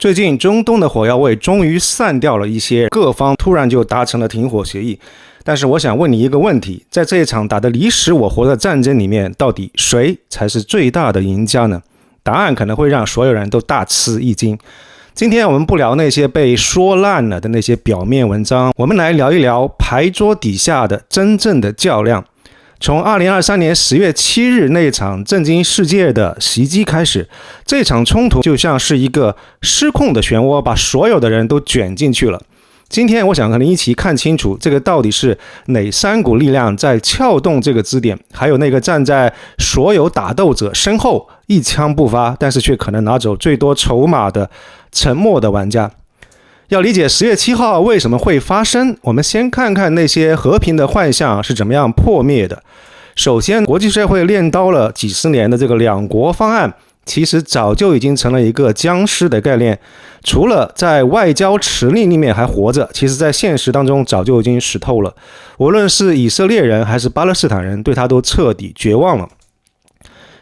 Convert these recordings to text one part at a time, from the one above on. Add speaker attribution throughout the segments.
Speaker 1: 最近中东的火药味终于散掉了一些，各方突然就达成了停火协议。但是我想问你一个问题，在这一场打得你死我活的战争里面，到底谁才是最大的赢家呢？答案可能会让所有人都大吃一惊。今天我们不聊那些被说烂了的那些表面文章，我们来聊一聊牌桌底下的真正的较量。从2023年10月7日那场震惊世界的袭击开始，这场冲突就像是一个失控的漩涡，把所有的人都卷进去了。今天我想和你一起看清楚，这个到底是哪三股力量在撬动这个支点，还有那个站在所有打斗者身后一枪不发，但是却可能拿走最多筹码的沉默的玩家。要理解10月7号为什么会发生，我们先看看那些和平的幻象是怎么样破灭的。首先，国际社会练刀了几十年的这个两国方案，其实早就已经成了一个僵尸的概念。除了在外交辞令里面还活着，其实在现实当中早就已经死透了。无论是以色列人还是巴勒斯坦人，对他都彻底绝望了。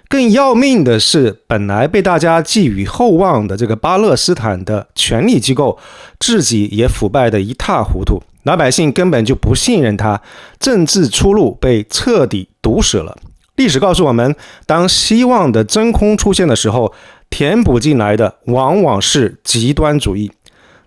Speaker 1: 更要命的是，本来被大家寄予厚望的这个巴勒斯坦的权力机构，自己也腐败得一塌糊涂，老百姓根本就不信任他，政治出路被彻底堵死了。历史告诉我们，当希望的真空出现的时候，填补进来的往往是极端主义。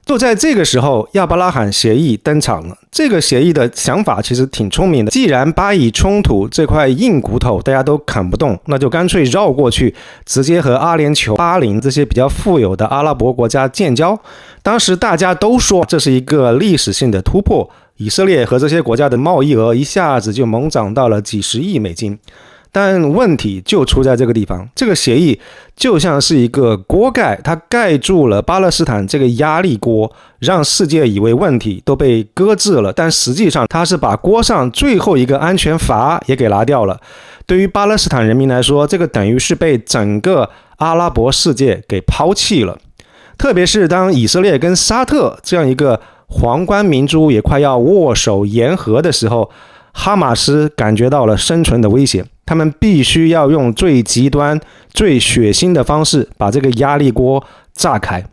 Speaker 1: 就在这个时候，亚伯拉罕协议登场了。这个协议的想法其实挺聪明的，既然巴以冲突这块硬骨头大家都砍不动，那就干脆绕过去，直接和阿联酋、巴林这些比较富有的阿拉伯国家建交。当时大家都说这是一个历史性的突破，以色列和这些国家的贸易额一下子就猛涨到了几十亿美金。但问题就出在这个地方，这个协议就像是一个锅盖，它盖住了巴勒斯坦这个压力锅，让世界以为问题都被搁置了，但实际上它是把锅上最后一个安全阀也给拿掉了。对于巴勒斯坦人民来说，这个等于是被整个阿拉伯世界给抛弃了。特别是当以色列跟沙特这样一个皇冠明珠也快要握手言和的时候，哈马斯感觉到了生存的威胁，他们必须要用最极端、最血腥的方式把这个压力锅炸开，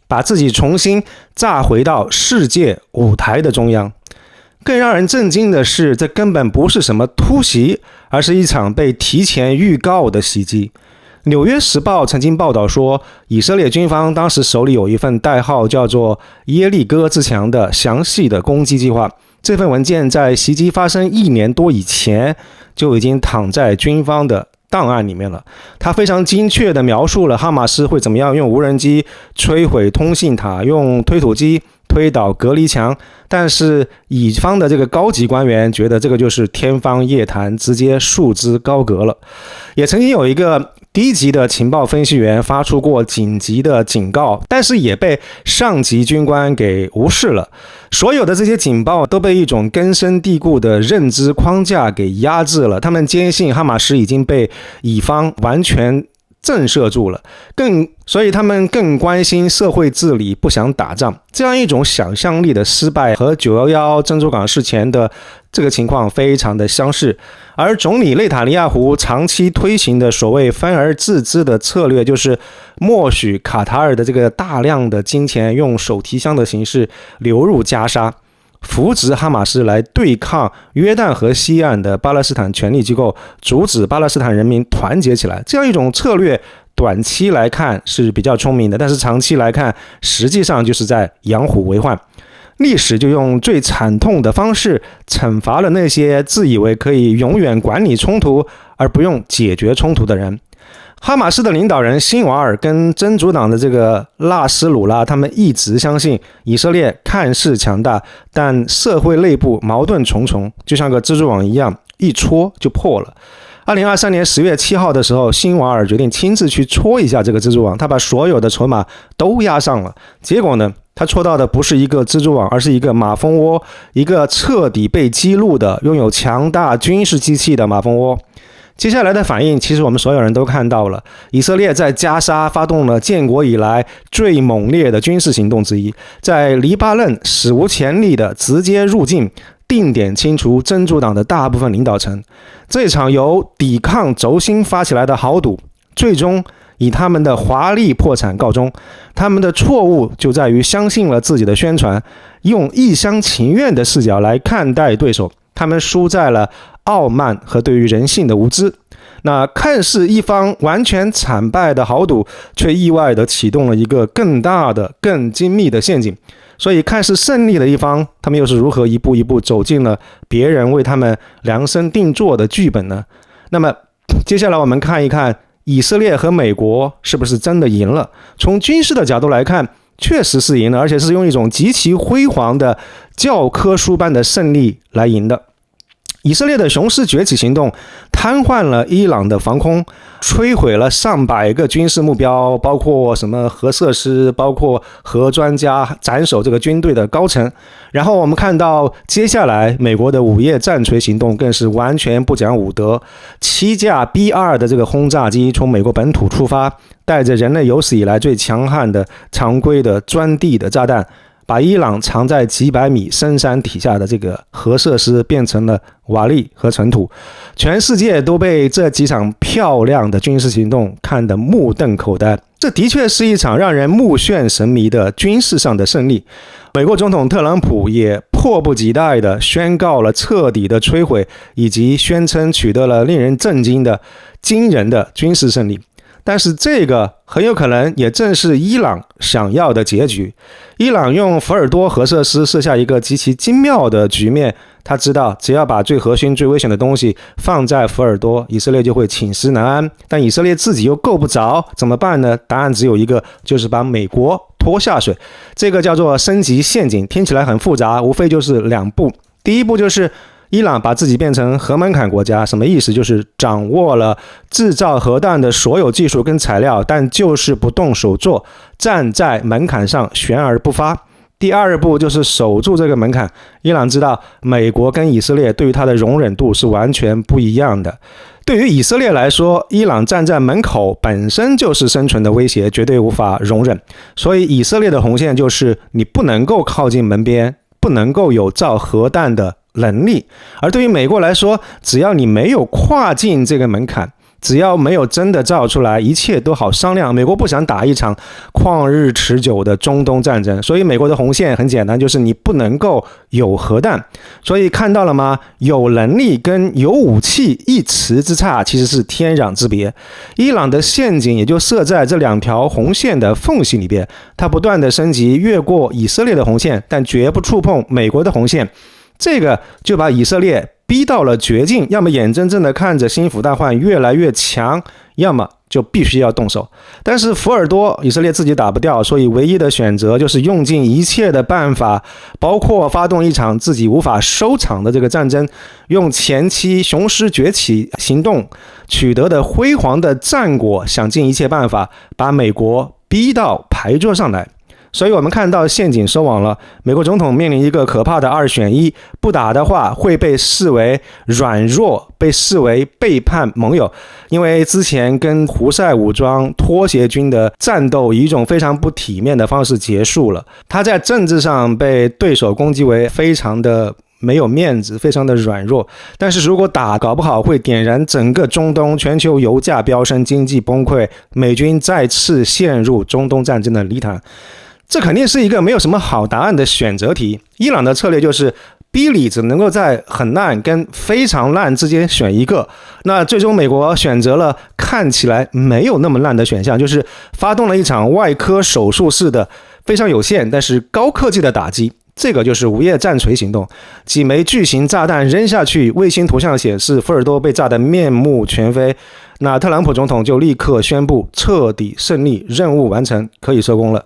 Speaker 1: 把自己重新炸回到世界舞台的中央。更让人震惊的是，这根本不是什么突袭，而是一场被提前预告的袭击。纽约时报曾经报道说，以色列军方当时手里有一份代号叫做耶利哥之墙的详细的攻击计划。这份文件在袭击发生1年多以前就已经躺在军方的档案里面了。它非常精确地描述了哈马斯会怎么样用无人机摧毁通信塔，用推土机推倒隔离墙，但是乙方的这个高级官员觉得这个就是天方夜谭，直接束之高阁了。也曾经有一个低级的情报分析员发出过紧急的警告，但是也被上级军官给无视了。所有的这些警报都被一种根深蒂固的认知框架给压制了，他们坚信哈马斯已经被乙方完全震慑住了，所以他们更关心社会治理，不想打仗。这样一种想象力的失败和911珍珠港事前的这个情况非常的相似。而总理内塔尼亚胡长期推行的所谓分而治之的策略，就是默许卡塔尔的这个大量的金钱用手提箱的形式流入加沙，扶植哈马斯来对抗约旦河西岸的巴勒斯坦权力机构，阻止巴勒斯坦人民团结起来。这样一种策略短期来看是比较聪明的，但是长期来看实际上就是在养虎为患。历史就用最惨痛的方式惩罚了那些自以为可以永远管理冲突而不用解决冲突的人。哈马斯的领导人辛瓦尔跟真主党的这个纳斯鲁拉，他们一直相信以色列看似强大，但社会内部矛盾重重，就像个蜘蛛网一样，一戳就破了。2023年10月7号的时候，辛瓦尔决定亲自去戳一下这个蜘蛛网，他把所有的筹码都押上了。结果呢，他戳到的不是一个蜘蛛网，而是一个马蜂窝，一个彻底被激怒的、拥有强大军事机器的马蜂窝。接下来的反应，其实我们所有人都看到了，以色列在加沙发动了建国以来最猛烈的军事行动之一，在黎巴嫩史无前例的直接入境，定点清除真主党的大部分领导层。这场由抵抗轴心发起来的豪赌，最终以他们的华丽破产告终。他们的错误就在于相信了自己的宣传，用一厢情愿的视角来看待对手，他们输在了傲慢和对于人性的无知。那看似一方完全惨败的豪赌，却意外地启动了一个更大的、更精密的陷阱。所以看似胜利的一方，他们又是如何一步一步走进了别人为他们量身定做的剧本呢？那么接下来我们看一看以色列和美国是不是真的赢了。从军事的角度来看，确实是赢了，而且是用一种极其辉煌的教科书般的胜利来赢的。以色列的雄狮崛起行动瘫痪了伊朗的防空，摧毁了上百个军事目标，包括什么核设施，包括核专家，斩首这个军队的高层。然后我们看到接下来美国的午夜战锤行动更是完全不讲武德，7架 B2 的这个轰炸机从美国本土出发，带着人类有史以来最强悍的常规的钻地的炸弹，把伊朗藏在几百米深山底下的这个核设施变成了瓦砾和尘土。全世界都被这几场漂亮的军事行动看得目瞪口呆。这的确是一场让人目眩神迷的军事上的胜利。美国总统特朗普也迫不及待地宣告了彻底的摧毁，以及宣称取得了令人震惊的惊人的军事胜利。但是这个很有可能也正是伊朗想要的结局。伊朗用福尔多核设施设下一个极其精妙的局面，他知道只要把最核心最危险的东西放在福尔多，以色列就会寝食难安。但以色列自己又够不着，怎么办呢？答案只有一个，就是把美国拖下水。这个叫做升级陷阱，听起来很复杂，无非就是2步。第一步就是伊朗把自己变成核门槛国家，什么意思？就是掌握了制造核弹的所有技术跟材料，但就是不动手做，站在门槛上悬而不发。第二步就是守住这个门槛。伊朗知道美国跟以色列对于它的容忍度是完全不一样的。对于以色列来说，伊朗站在门口本身就是生存的威胁，绝对无法容忍。所以以色列的红线就是你不能够靠近门边，不能够有造核弹的能力。而对于美国来说，只要你没有跨进这个门槛，只要没有真的造出来，一切都好商量。美国不想打一场旷日持久的中东战争，所以美国的红线很简单，就是你不能够有核弹。所以看到了吗？有能力跟有武器一词之差，其实是天壤之别。伊朗的陷阱也就设在这2条红线的缝隙里边，它不断的升级，越过以色列的红线，但绝不触碰美国的红线。这个就把以色列逼到了绝境，要么眼睁睁的看着心腹大患越来越强，要么就必须要动手。但是福尔多以色列自己打不掉，所以唯一的选择就是用尽一切的办法，包括发动一场自己无法收场的这个战争，用前期雄狮崛起行动取得的辉煌的战果，想尽一切办法把美国逼到牌桌上来。所以我们看到陷阱收网了，美国总统面临一个可怕的2选1，不打的话会被视为软弱，被视为背叛盟友。因为之前跟胡塞武装拖鞋军的战斗以一种非常不体面的方式结束了，他在政治上被对手攻击为非常的没有面子，非常的软弱。但是如果打，搞不好会点燃整个中东，全球油价飙升，经济崩溃，美军再次陷入中东战争的泥潭。这肯定是一个没有什么好答案的选择题。伊朗的策略就是逼你只能够在很烂跟非常烂之间选一个。那最终美国选择了看起来没有那么烂的选项，就是发动了一场外科手术式的非常有限但是高科技的打击。这个就是午夜战锤行动，几枚巨型炸弹扔下去，卫星图像显示福尔多被炸得面目全非。那特朗普总统就立刻宣布彻底胜利，任务完成，可以收工了。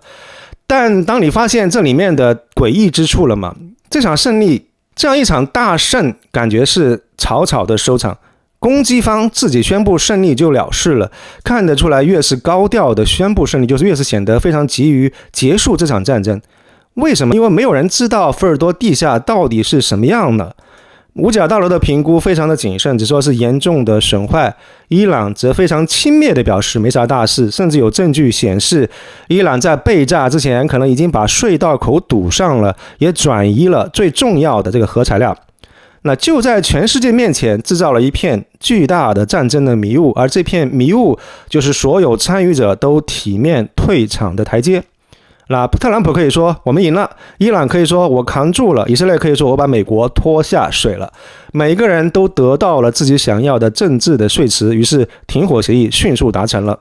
Speaker 1: 但当你发现这里面的诡异之处了吗？这场胜利，这样一场大胜，感觉是草草的收场。攻击方自己宣布胜利就了事了，看得出来，越是高调的宣布胜利，就是越是显得非常急于结束这场战争。为什么？因为没有人知道福尔多地下到底是什么样的。五角大楼的评估非常的谨慎，只说是严重的损坏。伊朗则非常轻蔑的表示没啥大事，甚至有证据显示，伊朗在被炸之前可能已经把隧道口堵上了，也转移了最重要的这个核材料。那就在全世界面前制造了一片巨大的战争的迷雾，而这片迷雾就是所有参与者都体面退场的台阶。那特朗普可以说我们赢了，伊朗可以说我扛住了，以色列可以说我把美国拖下水了，每个人都得到了自己想要的政治的说辞，于是停火协议迅速达成了。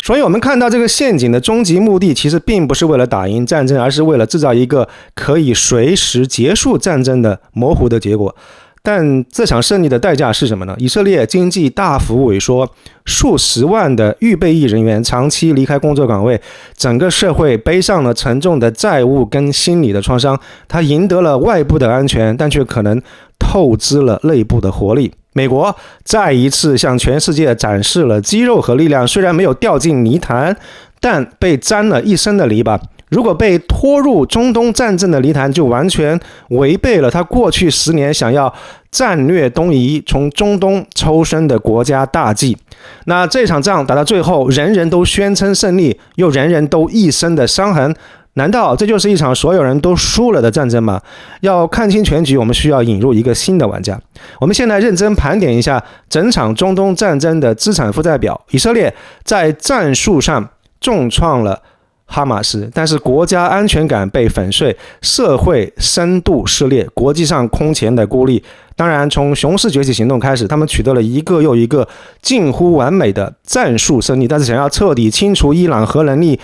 Speaker 1: 所以我们看到这个陷阱的终极目的其实并不是为了打赢战争，而是为了制造一个可以随时结束战争的模糊的结果。但这场胜利的代价是什么呢？以色列经济大幅萎缩，数十万的预备役人员长期离开工作岗位，整个社会背上了沉重的债务跟心理的创伤。他赢得了外部的安全，但却可能透支了内部的活力。美国再一次向全世界展示了肌肉和力量，虽然没有掉进泥潭，但被沾了一身的泥巴。如果被拖入中东战争的泥潭，就完全违背了他过去10年想要战略东移，从中东抽身的国家大计。那这场仗打到最后，人人都宣称胜利，又人人都一身的伤痕，难道这就是一场所有人都输了的战争吗？要看清全局，我们需要引入一个新的玩家。我们现在认真盘点一下整场中东战争的资产负债表。以色列在战术上重创了哈马斯，但是国家安全感被粉碎，社会深度撕裂，国际上空前的孤立。当然，从熊市崛起行动开始，他们取得了一个又一个近乎完美的战术胜利，但是想要彻底清除伊朗核能力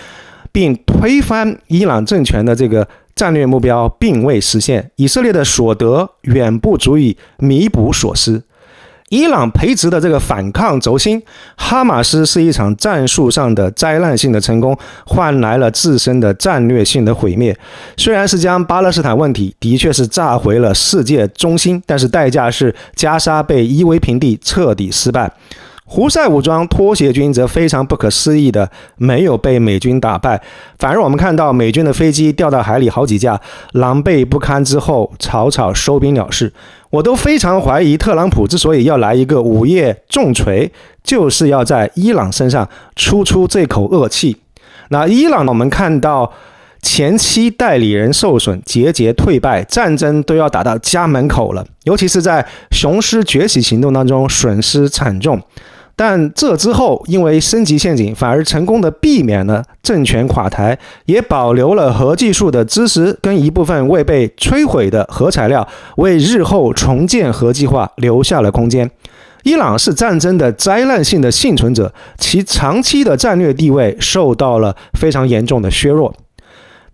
Speaker 1: 并推翻伊朗政权的这个战略目标并未实现，以色列的所得远不足以弥补所失。伊朗培植的这个反抗轴心哈马斯是一场战术上的灾难性的成功，换来了自身的战略性的毁灭。虽然是将巴勒斯坦问题的确是炸回了世界中心，但是代价是加沙被夷为平地，彻底失败。胡塞武装拖鞋军则非常不可思议的没有被美军打败，反而我们看到美军的飞机掉到海里好几架，狼狈不堪之后草草收兵了事。我都非常怀疑特朗普之所以要来一个午夜重锤，就是要在伊朗身上出这口恶气。那伊朗我们看到前期代理人受损，节节退败，战争都要打到家门口了，尤其是在雄狮崛起行动当中损失惨重。但这之后因为升级陷阱，反而成功的避免了政权垮台，也保留了核技术的知识跟一部分未被摧毁的核材料，为日后重建核计划留下了空间。伊朗是战争的灾难性的幸存者，其长期的战略地位受到了非常严重的削弱。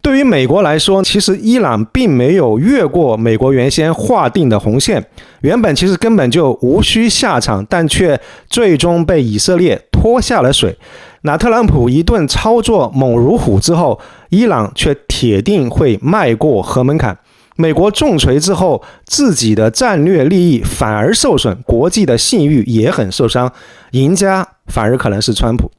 Speaker 1: 对于美国来说，其实伊朗并没有越过美国原先划定的红线，原本其实根本就无需下场，但却最终被以色列拖下了水。那特朗普一顿操作猛如虎之后，伊朗却铁定会迈过核门槛。美国重锤之后，自己的战略利益反而受损，国际的信誉也很受伤，赢家反而可能是川普。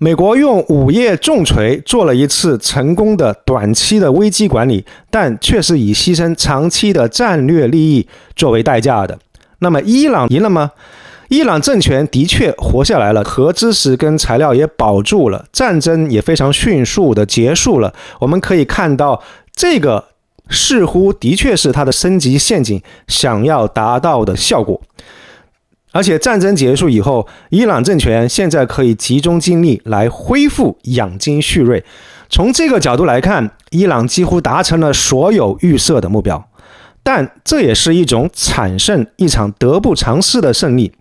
Speaker 1: 美国用午夜重锤做了一次成功的短期的危机管理，但却是以牺牲长期的战略利益作为代价的。那么伊朗赢了吗？伊朗政权的确活下来了，核知识跟材料也保住了，战争也非常迅速的结束了。我们可以看到，这个似乎的确是它的升级陷阱想要达到的效果。而且战争结束以后，伊朗政权现在可以集中精力来恢复养精蓄锐。从这个角度来看，伊朗几乎达成了所有预设的目标，但这也是一种惨胜，一场得不偿失的胜利。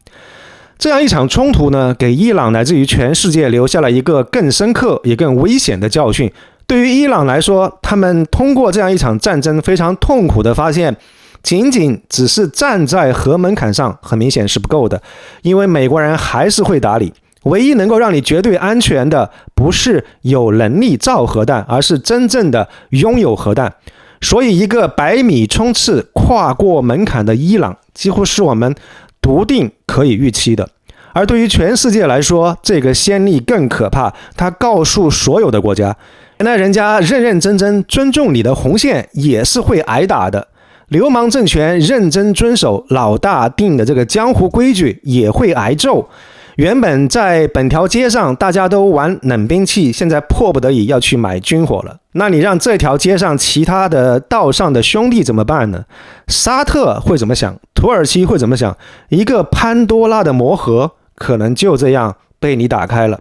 Speaker 1: 这样一场冲突呢，给伊朗乃至于全世界留下了一个更深刻也更危险的教训。对于伊朗来说，他们通过这样一场战争非常痛苦的发现，仅仅只是站在核门槛上很明显是不够的，因为美国人还是会打你。唯一能够让你绝对安全的，不是有能力造核弹，而是真正的拥有核弹。所以一个百米冲刺跨过门槛的伊朗，几乎是我们笃定可以预期的。而对于全世界来说，这个先例更可怕，它告诉所有的国家，原来人家认认真真尊重你的红线也是会挨打的。流氓政权认真遵守老大定的这个江湖规矩也会挨揍。原本在本条街上大家都玩冷兵器，现在迫不得已要去买军火了。那你让这条街上其他的道上的兄弟怎么办呢？沙特会怎么想？土耳其会怎么想？一个潘多拉的魔盒可能就这样被你打开了。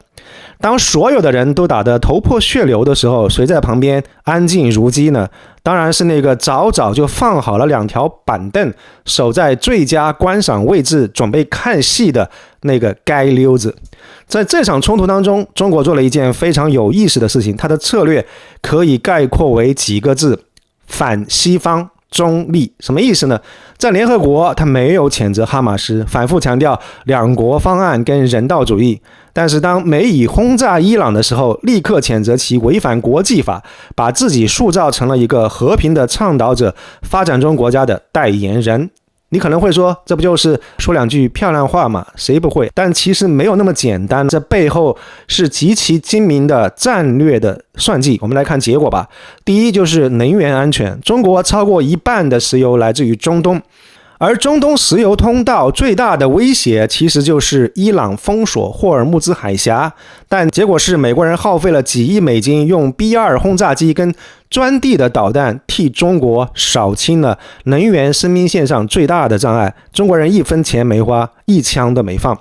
Speaker 1: 当所有的人都打得头破血流的时候，谁在旁边安静如鸡呢？当然是那个早就放好了2条板凳，守在最佳观赏位置准备看戏的那个街溜子。在这场冲突当中，中国做了一件非常有意思的事情，它的策略可以概括为几个字：反西方中立。什么意思呢？在联合国他没有谴责哈马斯，反复强调2国方案跟人道主义，但是当美以轰炸伊朗的时候，立刻谴责其违反国际法，把自己塑造成了一个和平的倡导者，发展中国家的代言人。你可能会说，这不就是说2句漂亮话吗？谁不会？但其实没有那么简单，这背后是极其精明的战略的算计。我们来看结果吧。第一就是能源安全，中国超过1半的石油来自于中东，而中东石油通道最大的威胁其实就是伊朗封锁霍尔木兹海峡，但结果是美国人耗费了几亿美金，用 B2 轰炸机跟钻地的导弹替中国扫清了能源生命线上最大的障碍，中国人1分钱没花，1枪都没放。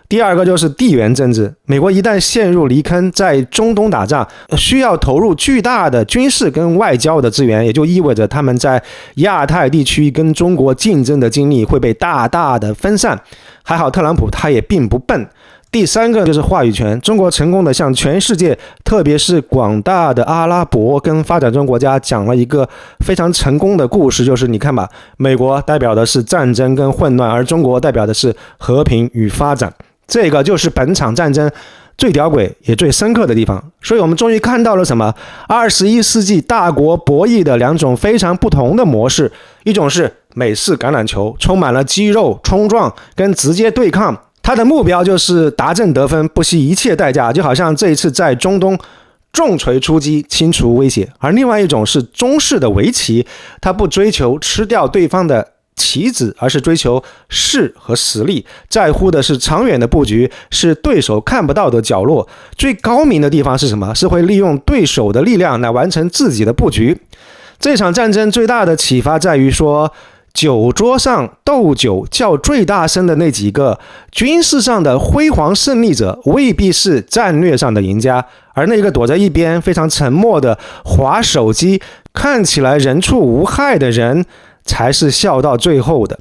Speaker 1: 第二个就是地缘政治，美国一旦陷入泥坑，在中东打仗，需要投入巨大的军事跟外交的资源，也就意味着他们在亚太地区跟中国竞争的精力会被大大的分散。还好特朗普他也并不笨。第三个就是话语权，中国成功的向全世界，特别是广大的阿拉伯跟发展中国家讲了一个非常成功的故事，就是你看吧，美国代表的是战争跟混乱，而中国代表的是和平与发展。这个就是本场战争最屌诡也最深刻的地方。所以我们终于看到了什么？21世纪大国博弈的2种非常不同的模式，一种是美式橄榄球，充满了肌肉冲撞跟直接对抗，他的目标就是达阵得分，不惜一切代价，就好像这一次在中东重锤出击，清除威胁。而另外一种是中式的围棋，他不追求吃掉对方的棋子，而是追求势和实力，在乎的是长远的布局，是对手看不到的角落。最高明的地方是什么？是会利用对手的力量来完成自己的布局。这场战争最大的启发在于说，酒桌上斗酒叫最大声的那几个军事上的辉煌胜利者，未必是战略上的赢家，而那个躲在一边非常沉默的滑手机，看起来人畜无害的人，才是笑到最后的。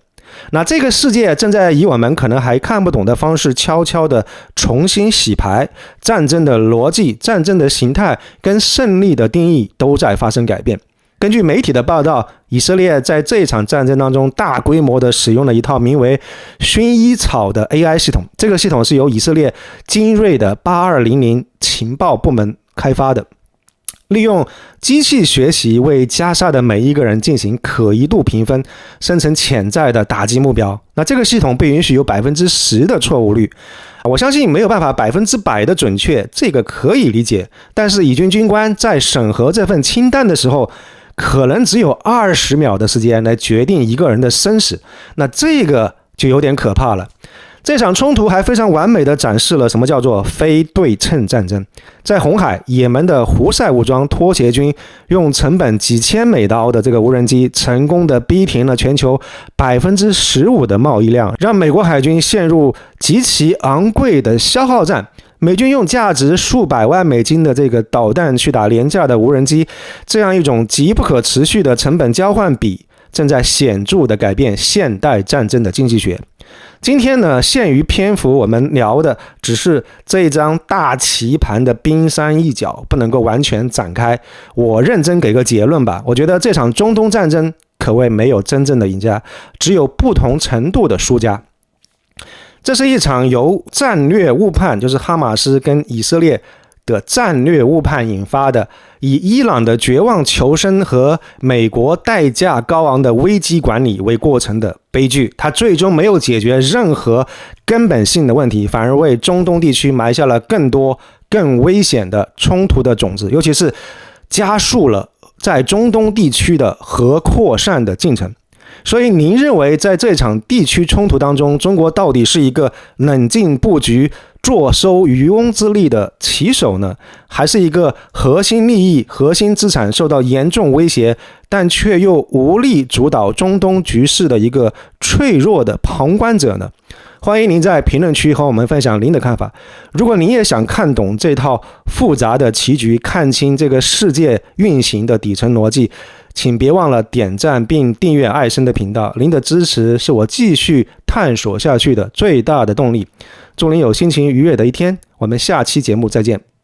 Speaker 1: 那这个世界正在以我们可能还看不懂的方式悄悄的重新洗牌，战争的逻辑、战争的形态跟胜利的定义都在发生改变。根据媒体的报道，以色列在这一场战争当中大规模的使用了一套名为薰衣草的 AI 系统，这个系统是由以色列精锐的8200情报部门开发的，利用机器学习为加沙的每一个人进行可疑度评分，生成潜在的打击目标。那这个系统不允许有 10% 的错误率，我相信没有办法100%的准确，这个可以理解，但是以军军官在审核这份清单的时候，可能只有20秒的时间来决定一个人的生死，那这个就有点可怕了。这场冲突还非常完美地展示了什么叫做非对称战争。在红海，也门的胡塞武装拖鞋军用成本几千美刀的这个无人机，成功地逼停了全球 15% 的贸易量，让美国海军陷入极其昂贵的消耗战。美军用价值数百万美金的这个导弹去打廉价的无人机，这样一种极不可持续的成本交换比，正在显著地改变现代战争的经济学。今天呢，限于篇幅，我们聊的只是这一张大棋盘的冰山一角，不能够完全展开。我认真给个结论吧，我觉得这场中东战争可谓没有真正的赢家，只有不同程度的输家。这是一场由战略误判，就是哈马斯跟以色列的战略误判引发的，以伊朗的绝望求生和美国代价高昂的危机管理为过程的悲剧。它最终没有解决任何根本性的问题，反而为中东地区埋下了更多更危险的冲突的种子，尤其是加速了在中东地区的核扩散的进程。所以您认为在这场地区冲突当中，中国到底是一个冷静布局、坐收渔翁之利的棋手呢，还是一个核心利益、核心资产受到严重威胁，但却又无力主导中东局势的一个脆弱的旁观者呢？欢迎您在评论区和我们分享您的看法。如果您也想看懂这套复杂的棋局，看清这个世界运行的底层逻辑，请别忘了点赞并订阅艾森的频道，您的支持是我继续探索下去的最大的动力。祝您有心情愉悦的一天，我们下期节目再见。